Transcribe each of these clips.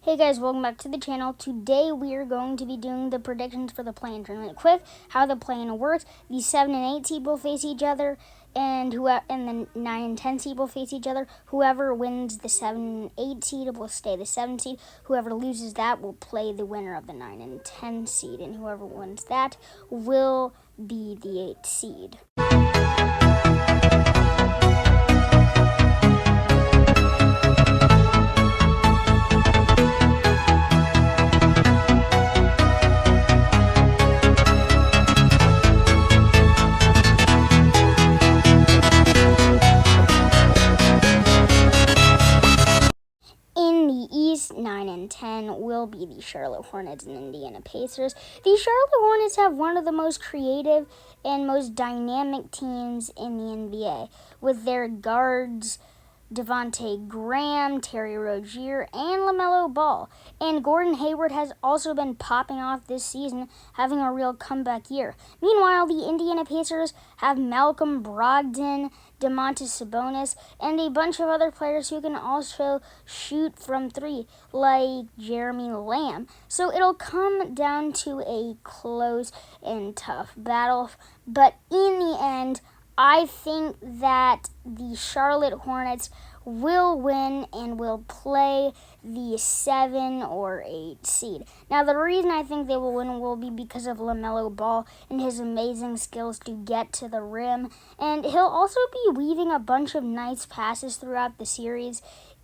Hey guys, welcome back to the channel. Today we are going to be doing the predictions for the play-in tournament. Quick, how the play-in works. The 7 and 8 seed will face each other, and the 9 and 10 seed will face each other. Whoever wins the 7 and 8 seed will stay the 7 seed. Whoever loses that will play the winner of the 9 and 10 seed, and whoever wins that will be the 8 seed. In the East, 9 and 10 will be the Charlotte Hornets and Indiana Pacers. The Charlotte Hornets have one of the most creative and most dynamic teams in the NBA, with their guards Devontae Graham, Terry Rozier, and LaMelo Ball. And Gordon Hayward has also been popping off this season, having a real comeback year. Meanwhile, the Indiana Pacers have Malcolm Brogdon, Domantas Sabonis, and a bunch of other players who can also shoot from three, like Jeremy Lamb. So it'll come down to a close and tough battle. But in the end, I think that the Charlotte Hornets will win and will play the 7 or 8 seed. Now, the reason I think they will win will be because of LaMelo Ball and his amazing skills to get to the rim. And he'll also be weaving a bunch of nice passes throughout the series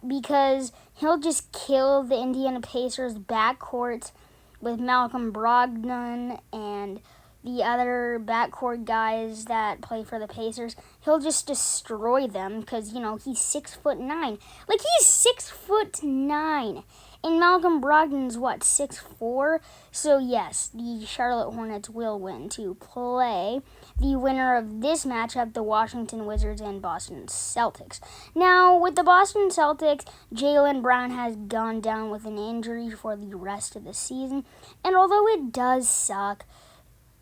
because he'll just kill the Indiana Pacers backcourt with Malcolm Brogdon and the other backcourt guys that play for the Pacers. He'll just destroy them because, he's 6'9". Like, he's 6'9". And Malcolm Brogdon's, 6'4"? So, yes, the Charlotte Hornets will win to play the winner of this matchup, the Washington Wizards and Boston Celtics. Now, with the Boston Celtics, Jaylen Brown has gone down with an injury for the rest of the season. And although it does suck,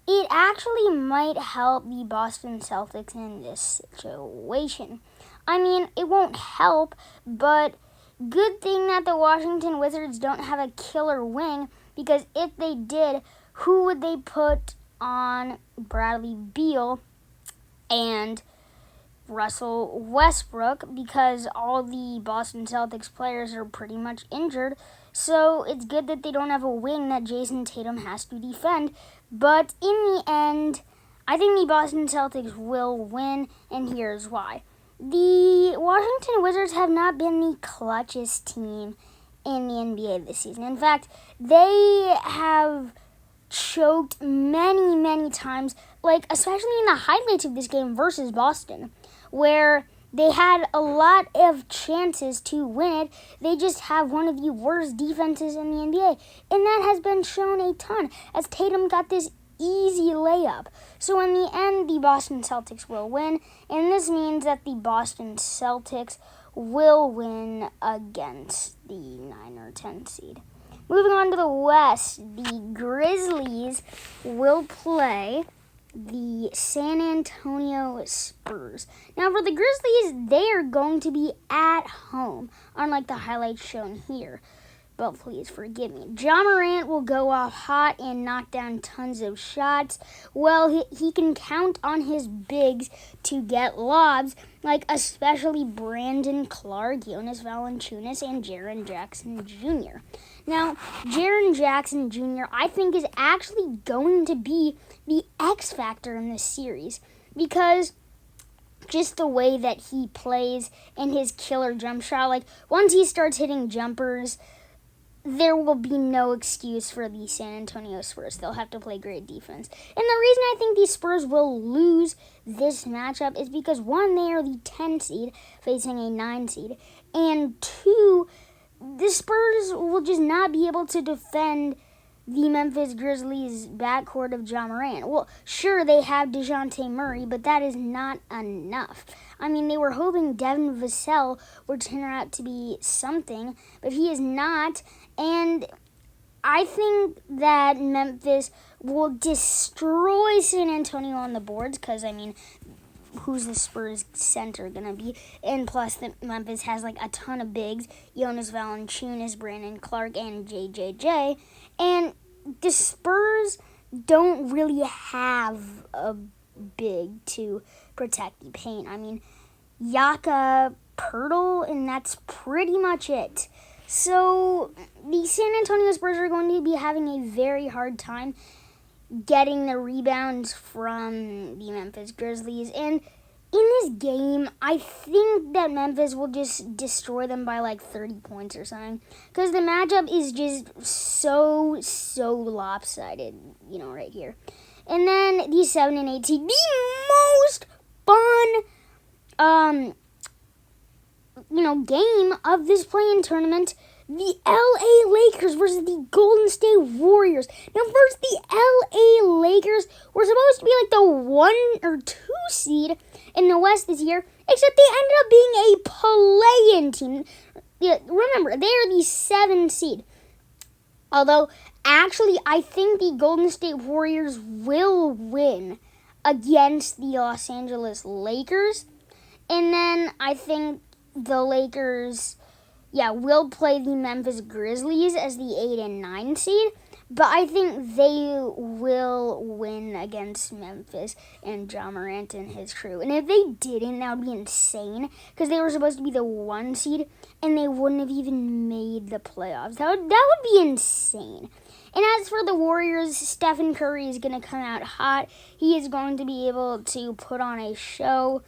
it actually might help the Boston Celtics in this situation. I mean, it won't help, but good thing that the Washington Wizards don't have a killer wing, because if they did, who would they put on Bradley Beal and Russell Westbrook? Because all the Boston Celtics players are pretty much injured. So it's good that they don't have a wing that Jason Tatum has to defend. But in the end, I think the Boston Celtics will win, and here's why. The Washington Wizards have not been the clutchest team in the NBA this season. In fact, they have choked many, many times, especially in the highlights of this game versus Boston, where they had a lot of chances to win it. They just have one of the worst defenses in the NBA. And that has been shown a ton, as Tatum got this easy layup. So in the end, the Boston Celtics will win. And this means that the Boston Celtics will win against the 9 or 10 seed. Moving on to the West, the Grizzlies will play the San Antonio Spurs. Now, for the Grizzlies, they are going to be at home, unlike the highlights shown here. But please forgive me. Ja Morant will go off hot and knock down tons of shots. Well, he can count on his bigs to get lobs, especially Brandon Clark, Jonas Valanciunas, and Jaren Jackson Jr. Now, Jaren Jackson Jr., I think, is actually going to be the X factor in this series, because just the way that he plays and his killer jump shot, once he starts hitting jumpers, there will be no excuse for the San Antonio Spurs. They'll have to play great defense. And the reason I think the Spurs will lose this matchup is because, one, they are the 10 seed facing a 9 seed, and two, the Spurs will just not be able to defend the Memphis Grizzlies backcourt of Ja Morant. Well, sure, they have DeJounte Murray, but that is not enough. I mean, they were hoping Devin Vassell would turn out to be something, but he is not. And I think that Memphis will destroy San Antonio on the boards because, who's the Spurs center going to be. And plus, Memphis has like a ton of bigs. Jonas Valanciunas, Brandon Clark, and JJJ. And the Spurs don't really have a big to protect the paint. I mean, Yaka, Pirtle, and that's pretty much it. So the San Antonio Spurs are going to be having a very hard time getting the rebounds from the Memphis Grizzlies. And in this game, I think that Memphis will just destroy them by like 30 points or something. Because the matchup is just so lopsided, right here. And then the 7 and 8 seed, the most fun, game of this play-in tournament, the LA Lakers versus the Golden State Warriors. Now, first, the LA Lakers were supposed to be like the 1 or 2 seed in the West this year, except they ended up being a play-in team. Yeah, remember, they are the 7 seed. Although, actually, I think the Golden State Warriors will win against the Los Angeles Lakers. And then I think the Lakers, will play the Memphis Grizzlies as the 8 and 9 seed. But I think they will win against Memphis and Ja Morant and his crew. And if they didn't, that would be insane. Because they were supposed to be the 1 seed, and they wouldn't have even made the playoffs. That would be insane. And as for the Warriors, Stephen Curry is going to come out hot. He is going to be able to put on a show.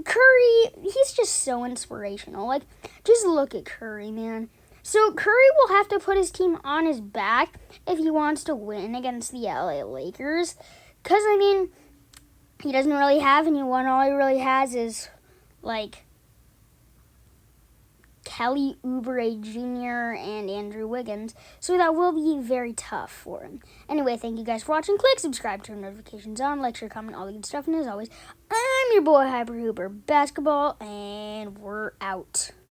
Curry, he's just so inspirational. Like, just look at Curry, man. So Curry will have to put his team on his back if he wants to win against the LA Lakers. Because, he doesn't really have anyone. All he really has is, Kelly Oubre Jr. and Andrew Wiggins. So that will be very tough for him. Anyway, thank you guys for watching. Click subscribe, turn notifications on, like, share, comment, all the good stuff. And as always, I'm your boy Hyper Hooper Basketball, and we're out.